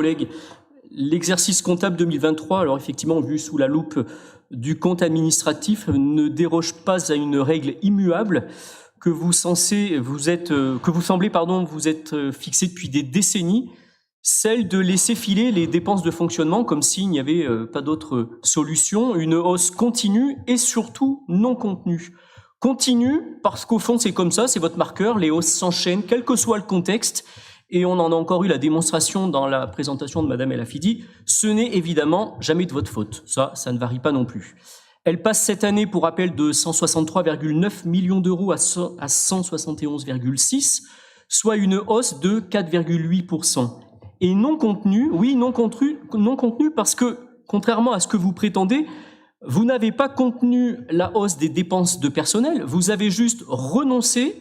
Collègues, l'exercice comptable 2023, alors effectivement vu sous la loupe du compte administratif, ne déroge pas à une règle immuable que vous semblez vous êtes fixé depuis des décennies, celle de laisser filer les dépenses de fonctionnement comme s'il n'y avait pas d'autre solution, une hausse continue et surtout non contenue. Continue parce qu'au fond c'est comme ça, c'est votre marqueur, les hausses s'enchaînent, quel que soit le contexte. Et on en a encore eu la démonstration dans la présentation de Madame El Hafidi, ce n'est évidemment jamais de votre faute. Ça ne varie pas non plus. Elle passe cette année, pour rappel, de 163,9 millions d'euros à 171,6, soit une hausse de 4,8%. Et non contenue, oui, non contenue parce que, contrairement à ce que vous prétendez, vous n'avez pas contenu la hausse des dépenses de personnel, vous avez juste renoncé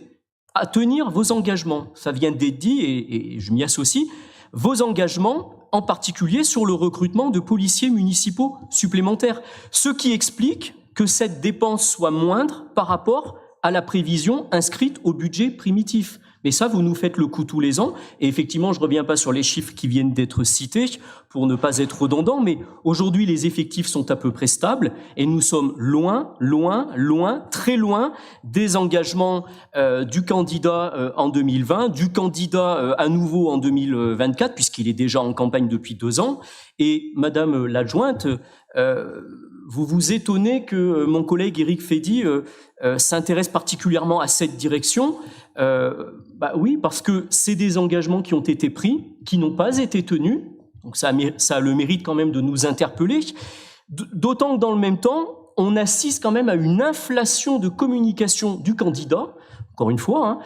à tenir vos engagements. Ça vient d'être dit et je m'y associe. Vos engagements, en particulier sur le recrutement de policiers municipaux supplémentaires. Ce qui explique que cette dépense soit moindre par rapport à la prévision inscrite au budget primitif. Mais ça, vous nous faites le coup tous les ans. Et effectivement, je ne reviens pas sur les chiffres qui viennent d'être cités pour ne pas être redondant, mais aujourd'hui, les effectifs sont à peu près stables et nous sommes loin, très loin des engagements du candidat en 2020, du candidat à nouveau en 2024, puisqu'il est déjà en campagne depuis 2 ans. Et Madame l'adjointe, vous vous étonnez que mon collègue Éric Fédy s'intéresse particulièrement à cette direction. Oui, parce que c'est des engagements qui ont été pris, qui n'ont pas été tenus. Donc ça a le mérite quand même de nous interpeller. D'autant que dans le même temps, on assiste quand même à une inflation de communication du candidat. Encore une fois,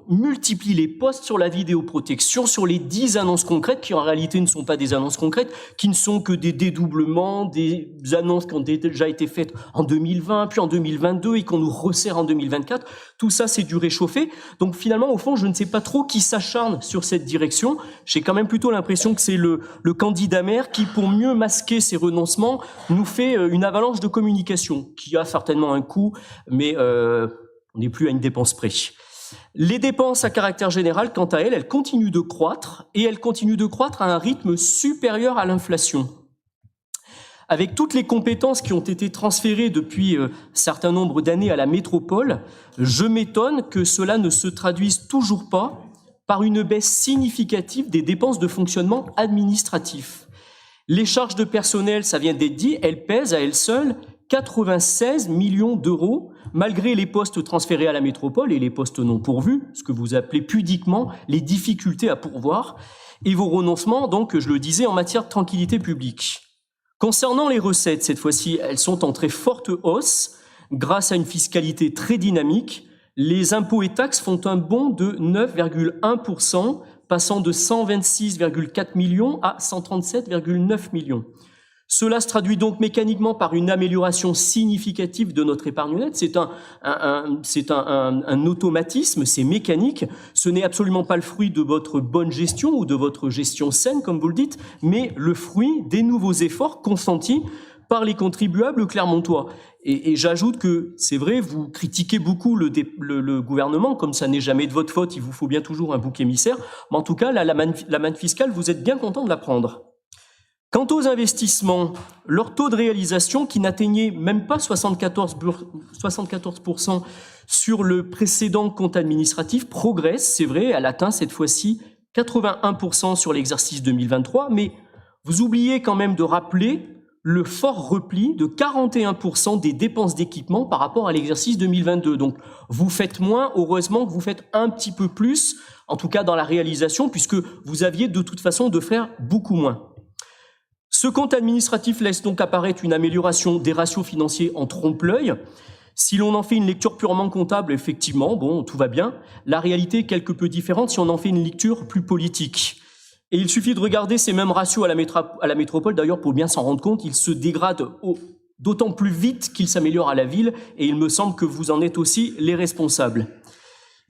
multiplie les posts sur la vidéoprotection, sur les 10 annonces concrètes qui en réalité ne sont pas des annonces concrètes, qui ne sont que des dédoublements, des annonces qui ont déjà été faites en 2020, puis en 2022 et qu'on nous resserre en 2024. Tout ça, c'est du réchauffé. Donc finalement, au fond, je ne sais pas trop qui s'acharne sur cette direction. J'ai quand même plutôt l'impression que c'est le candidat maire qui, pour mieux masquer ses renoncements, nous fait une avalanche de communication qui a certainement un coût, mais on n'est plus à une dépense près. Les dépenses à caractère général, quant à elles continuent de croître et elles continuent de croître à un rythme supérieur à l'inflation. Avec toutes les compétences qui ont été transférées depuis un certain nombre d'années à la métropole, je m'étonne que cela ne se traduise toujours pas par une baisse significative des dépenses de fonctionnement administratif. Les charges de personnel, ça vient d'être dit, elles pèsent à elles seules 96 millions d'euros, malgré les postes transférés à la métropole et les postes non pourvus, ce que vous appelez pudiquement les difficultés à pourvoir, et vos renoncements, donc, je le disais, en matière de tranquillité publique. Concernant les recettes, cette fois-ci, elles sont en très forte hausse, grâce à une fiscalité très dynamique. Les impôts et taxes font un bond de 9,1%, passant de 126,4 millions à 137,9 millions. Cela se traduit donc mécaniquement par une amélioration significative de notre épargne nette. C'est un automatisme, c'est mécanique. Ce n'est absolument pas le fruit de votre bonne gestion ou de votre gestion saine, comme vous le dites, mais le fruit des nouveaux efforts consentis par les contribuables clermontois. Et j'ajoute que, c'est vrai, vous critiquez beaucoup le gouvernement, comme ça n'est jamais de votre faute, il vous faut bien toujours un bouc émissaire. Mais en tout cas, la manne fiscale, vous êtes bien content de la prendre. Quant aux investissements, leur taux de réalisation, qui n'atteignait même pas 74% sur le précédent compte administratif, progresse, c'est vrai, elle atteint cette fois-ci 81% sur l'exercice 2023, mais vous oubliez quand même de rappeler le fort repli de 41% des dépenses d'équipement par rapport à l'exercice 2022. Donc vous faites moins, heureusement que vous faites un petit peu plus, en tout cas dans la réalisation, puisque vous aviez de toute façon de faire beaucoup moins. Ce compte administratif laisse donc apparaître une amélioration des ratios financiers en trompe-l'œil. Si l'on en fait une lecture purement comptable, effectivement, bon, tout va bien. La réalité est quelque peu différente si on en fait une lecture plus politique. Et il suffit de regarder ces mêmes ratios à la métropole, d'ailleurs, pour bien s'en rendre compte, ils se dégradent d'autant plus vite qu'ils s'améliorent à la ville, et il me semble que vous en êtes aussi les responsables.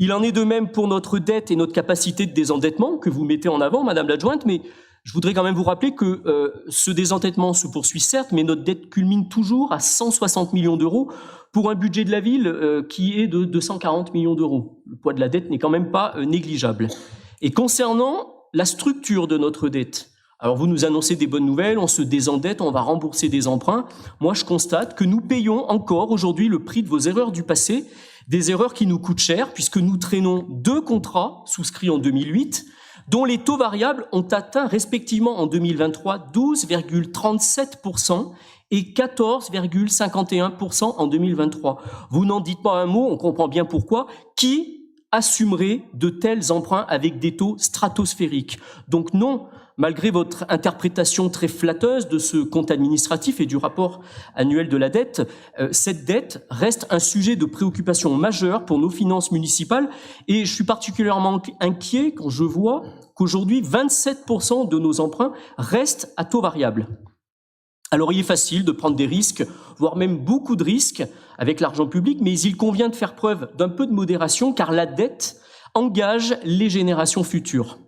Il en est de même pour notre dette et notre capacité de désendettement, que vous mettez en avant, Madame l'adjointe, mais je voudrais quand même vous rappeler que ce désendettement se poursuit certes, mais notre dette culmine toujours à 160 millions d'euros pour un budget de la ville qui est de 240 millions d'euros. Le poids de la dette n'est quand même pas négligeable. Et concernant la structure de notre dette, Alors vous nous annoncez des bonnes nouvelles, on se désendette, on va rembourser des emprunts. Moi, je constate que nous payons encore aujourd'hui le prix de vos erreurs du passé, des erreurs qui nous coûtent cher, puisque nous traînons 2 contrats souscrits en 2008, dont les taux variables ont atteint respectivement en 2023 12,37% et 14,51% en 2023. Vous n'en dites pas un mot, on comprend bien pourquoi. Qui assumerait de tels emprunts avec des taux stratosphériques? Donc non, malgré votre interprétation très flatteuse de ce compte administratif et du rapport annuel de la dette, cette dette reste un sujet de préoccupation majeure pour nos finances municipales et je suis particulièrement inquiet quand je vois qu'aujourd'hui 27% de nos emprunts restent à taux variable. Alors il est facile de prendre des risques, voire même beaucoup de risques avec l'argent public, mais il convient de faire preuve d'un peu de modération car la dette engage les générations futures.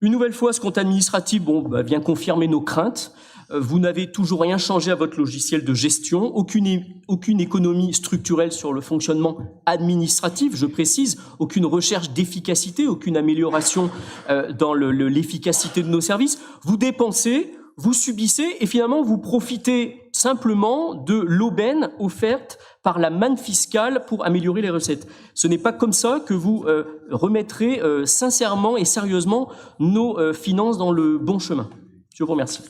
Une nouvelle fois, ce compte administratif vient confirmer nos craintes. Vous n'avez toujours rien changé à votre logiciel de gestion, aucune économie structurelle sur le fonctionnement administratif, je précise, aucune recherche d'efficacité, aucune amélioration dans l'efficacité de nos services. Vous dépensez, vous subissez et finalement vous profitez simplement de l'aubaine offerte par la manne fiscale pour améliorer les recettes. Ce n'est pas comme ça que vous remettrez sincèrement et sérieusement nos finances dans le bon chemin. Je vous remercie.